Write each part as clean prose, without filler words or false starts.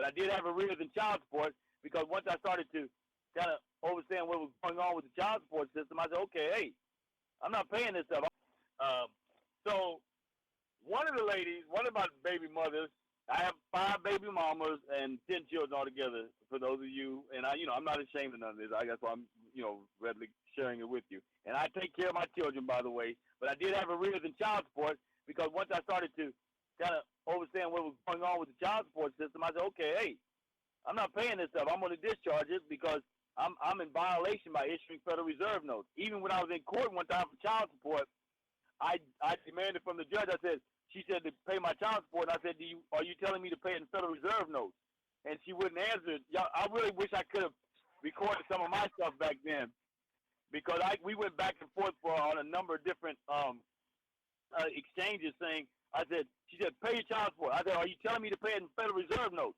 I did have arrears in child support because once I started to kind of understand what was going on with the child support system, I said, okay, hey, I'm not paying this stuff. So one of the ladies, one of my baby mothers, I have 5 baby mamas and 10 children altogether. For those of you, and I'm not ashamed of none of this. I guess I'm, readily sharing it with you. And I take care of my children, by the way. But I did have arrears in child support because once I started to kind of understand what was going on with the child support system, I said, okay, hey, I'm not paying this stuff. I'm going to discharge it because I'm in violation by issuing Federal Reserve notes. Even when I was in court one time for child support, I demanded from the judge. She said to pay my child support, and I said, are you telling me to pay it in Federal Reserve notes? And she wouldn't answer it. I really wish I could have recorded some of my stuff back then because we went back and forth on a number of different exchanges saying, she said, pay your child support. I said, are you telling me to pay it in Federal Reserve notes?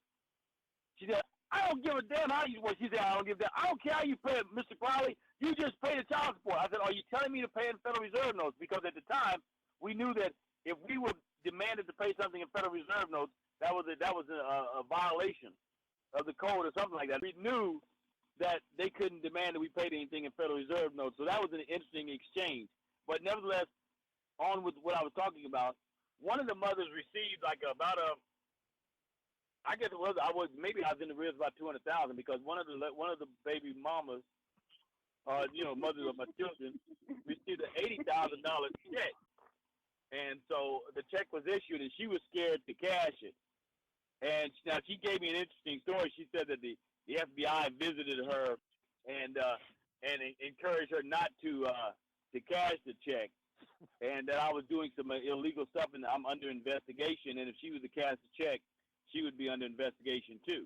She said, I don't give a damn how you, well, she said, I don't give a damn. I don't care how you pay it, Mr. Crowley. You just pay the child support. I said, are you telling me to pay it in Federal Reserve notes? Because at the time, we knew that if we were demanded to pay something in Federal Reserve notes, that was a violation of the code or something like that. We knew that they couldn't demand that we paid anything in Federal Reserve notes. So that was an interesting exchange. But nevertheless, on with what I was talking about, one of the mothers received like I guess it was maybe I was in the rears about $200,000 because one of the baby mamas, mothers of my children, received an $80,000 check. And so the check was issued, and she was scared to cash it. And now she gave me an interesting story. She said that the FBI visited her and encouraged her not to cash the check, and that I was doing some illegal stuff, and I'm under investigation. And if she was to cash the check, she would be under investigation too.